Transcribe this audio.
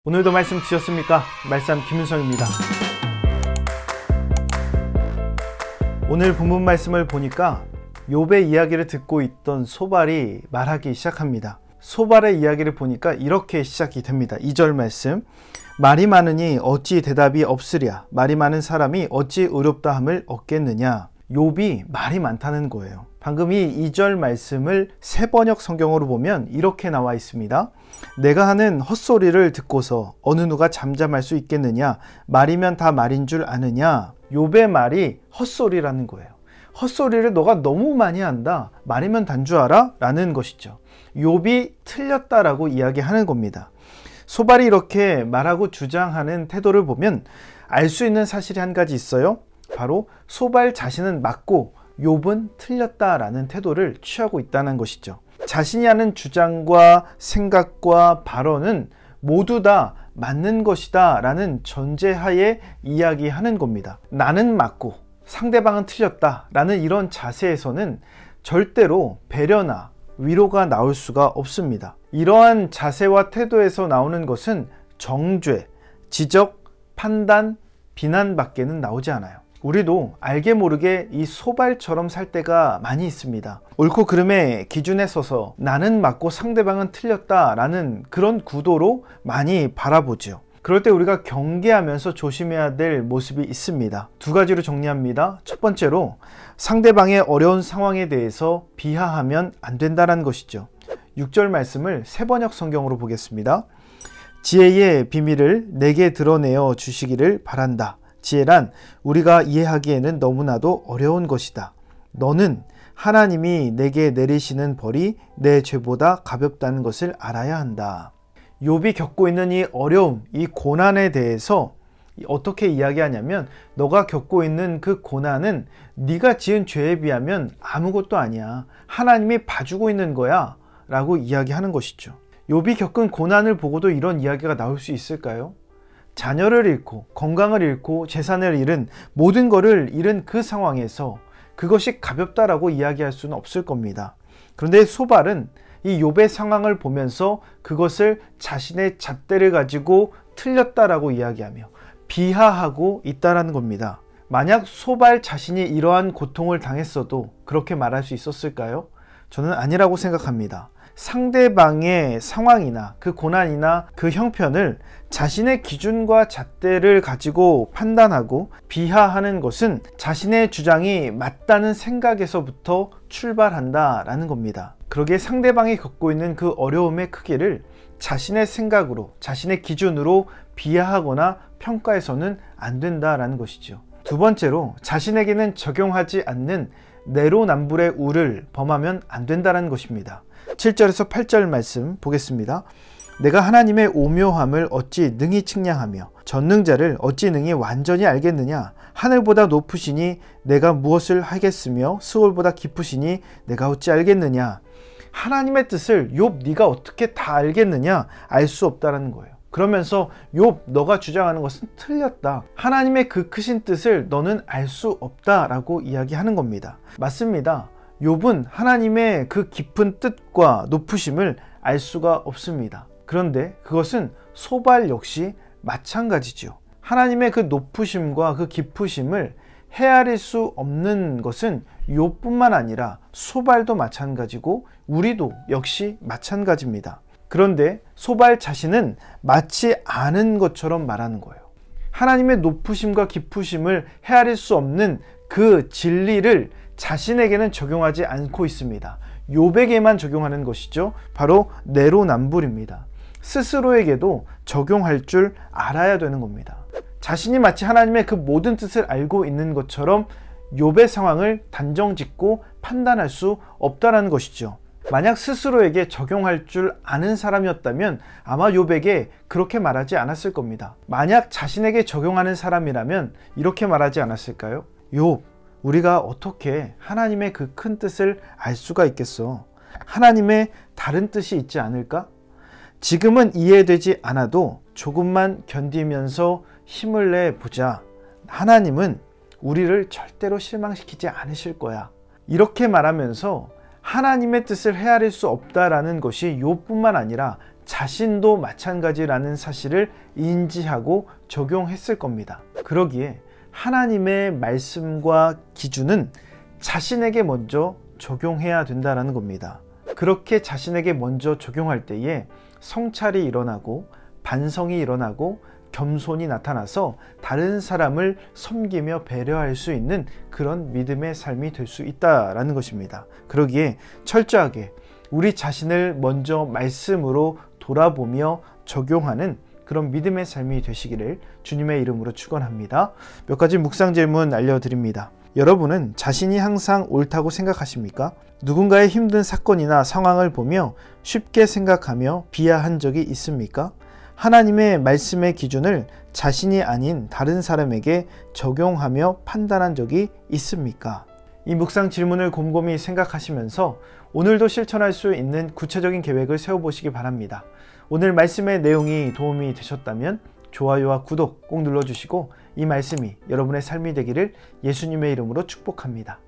오늘도 말씀 드셨습니까? 말씀 김윤성입니다. 오늘 본문 말씀을 보니까 욥의 이야기를 듣고 있던 소발이 말하기 시작합니다. 소발의 이야기를 보니까 이렇게 시작이 됩니다. 2절 말씀, 말이 많으니 어찌 대답이 없으랴, 말이 많은 사람이 어찌 의롭다함을 얻겠느냐. 욥이 말이 많다는 거예요. 방금 이 2절 말씀을 새번역 성경으로 보면 이렇게 나와 있습니다. 내가 하는 헛소리를 듣고서 어느 누가 잠잠할 수 있겠느냐. 말이면 다 말인 줄 아느냐. 욥의 말이 헛소리라는 거예요. 헛소리를 너가 너무 많이 한다. 말이면 단 줄 알아? 라는 것이죠. 욥이 틀렸다라고 이야기하는 겁니다. 소발이 이렇게 말하고 주장하는 태도를 보면 알 수 있는 사실이 한 가지 있어요. 바로 소발 자신은 맞고 욥은 틀렸다라는 태도를 취하고 있다는 것이죠. 자신이 하는 주장과 생각과 발언은 모두 다 맞는 것이다 라는 전제하에 이야기하는 겁니다. 나는 맞고 상대방은 틀렸다 라는 이런 자세에서는 절대로 배려나 위로가 나올 수가 없습니다. 이러한 자세와 태도에서 나오는 것은 정죄, 지적, 판단, 비난밖에는 나오지 않아요. 우리도 알게 모르게 이 소발처럼 살 때가 많이 있습니다. 옳고 그름의 기준에 서서 나는 맞고 상대방은 틀렸다 라는 그런 구도로 많이 바라보죠. 그럴 때 우리가 경계하면서 조심해야 될 모습이 있습니다. 두 가지로 정리합니다. 첫 번째로 상대방의 어려운 상황에 대해서 비하하면 안 된다는 것이죠. 6절 말씀을 새번역 성경으로 보겠습니다. 지혜의 비밀을 내게 드러내어 주시기를 바란다. 지혜란 우리가 이해하기에는 너무나도 어려운 것이다. 너는 하나님이 내게 내리시는 벌이 내 죄보다 가볍다는 것을 알아야 한다. 욥이 겪고 있는 이 어려움, 이 고난에 대해서 어떻게 이야기하냐면 너가 겪고 있는 그 고난은 네가 지은 죄에 비하면 아무것도 아니야. 하나님이 봐주고 있는 거야 라고 이야기하는 것이죠. 욥이 겪은 고난을 보고도 이런 이야기가 나올 수 있을까요? 자녀를 잃고 건강을 잃고 재산을 잃은 모든 것을 잃은 그 상황에서 그것이 가볍다라고 이야기할 수는 없을 겁니다. 그런데 소발은 이 욥의 상황을 보면서 그것을 자신의 잣대를 가지고 틀렸다라고 이야기하며 비하하고 있다라는 겁니다. 만약 소발 자신이 이러한 고통을 당했어도 그렇게 말할 수 있었을까요? 저는 아니라고 생각합니다. 상대방의 상황이나 그 고난이나 그 형편을 자신의 기준과 잣대를 가지고 판단하고 비하하는 것은 자신의 주장이 맞다는 생각에서부터 출발한다라는 겁니다. 그러기에 상대방이 겪고 있는 그 어려움의 크기를 자신의 생각으로, 자신의 기준으로 비하하거나 평가해서는 안 된다라는 것이죠. 두 번째로 자신에게는 적용하지 않는 내로남불의 우를 범하면 안 된다는 것입니다. 7절에서 8절 말씀 보겠습니다. 내가 하나님의 오묘함을 어찌 능히 측량하며 전능자를 어찌 능히 완전히 알겠느냐. 하늘보다 높으시니 내가 무엇을 하겠으며 스올보다 깊으시니 내가 어찌 알겠느냐. 하나님의 뜻을 욥 네가 어떻게 다 알겠느냐. 알 수 없다는 거예요. 그러면서 욥 너가 주장하는 것은 틀렸다. 하나님의 그 크신 뜻을 너는 알 수 없다라고 이야기하는 겁니다. 맞습니다. 욥은 하나님의 그 깊은 뜻과 높으심을 알 수가 없습니다. 그런데 그것은 소발 역시 마찬가지죠. 하나님의 그 높으심과 그 깊으심을 헤아릴 수 없는 것은 욥뿐만 아니라 소발도 마찬가지고 우리도 역시 마찬가지입니다. 그런데 소발 자신은 맞지 않은 것처럼 말하는 거예요. 하나님의 높으심과 깊으심을 헤아릴 수 없는 그 진리를 자신에게는 적용하지 않고 있습니다. 욥에게만 적용하는 것이죠. 바로 내로남불입니다. 스스로에게도 적용할 줄 알아야 되는 겁니다. 자신이 마치 하나님의 그 모든 뜻을 알고 있는 것처럼 욥의 상황을 단정짓고 판단할 수 없다는 것이죠. 만약 스스로에게 적용할 줄 아는 사람이었다면 아마 욥에게 그렇게 말하지 않았을 겁니다. 만약 자신에게 적용하는 사람이라면 이렇게 말하지 않았을까요? 욥, 우리가 어떻게 하나님의 그 큰 뜻을 알 수가 있겠어? 하나님의 다른 뜻이 있지 않을까? 지금은 이해되지 않아도 조금만 견디면서 힘을 내보자. 하나님은 우리를 절대로 실망시키지 않으실 거야. 이렇게 말하면서 하나님의 뜻을 헤아릴 수 없다라는 것이 욥뿐만 아니라 자신도 마찬가지라는 사실을 인지하고 적용했을 겁니다. 그러기에 하나님의 말씀과 기준은 자신에게 먼저 적용해야 된다는 겁니다. 그렇게 자신에게 먼저 적용할 때에 성찰이 일어나고 반성이 일어나고 겸손이 나타나서 다른 사람을 섬기며 배려할 수 있는 그런 믿음의 삶이 될 수 있다라는 것입니다. 그러기에 철저하게 우리 자신을 먼저 말씀으로 돌아보며 적용하는 그런 믿음의 삶이 되시기를 주님의 이름으로 축원합니다. 몇 가지 묵상 질문 알려드립니다. 여러분은 자신이 항상 옳다고 생각하십니까? 누군가의 힘든 사건이나 상황을 보며 쉽게 생각하며 비하한 적이 있습니까? 하나님의 말씀의 기준을 자신이 아닌 다른 사람에게 적용하며 판단한 적이 있습니까? 이 묵상 질문을 곰곰이 생각하시면서 오늘도 실천할 수 있는 구체적인 계획을 세워보시기 바랍니다. 오늘 말씀의 내용이 도움이 되셨다면 좋아요와 구독 꼭 눌러주시고 이 말씀이 여러분의 삶이 되기를 예수님의 이름으로 축복합니다.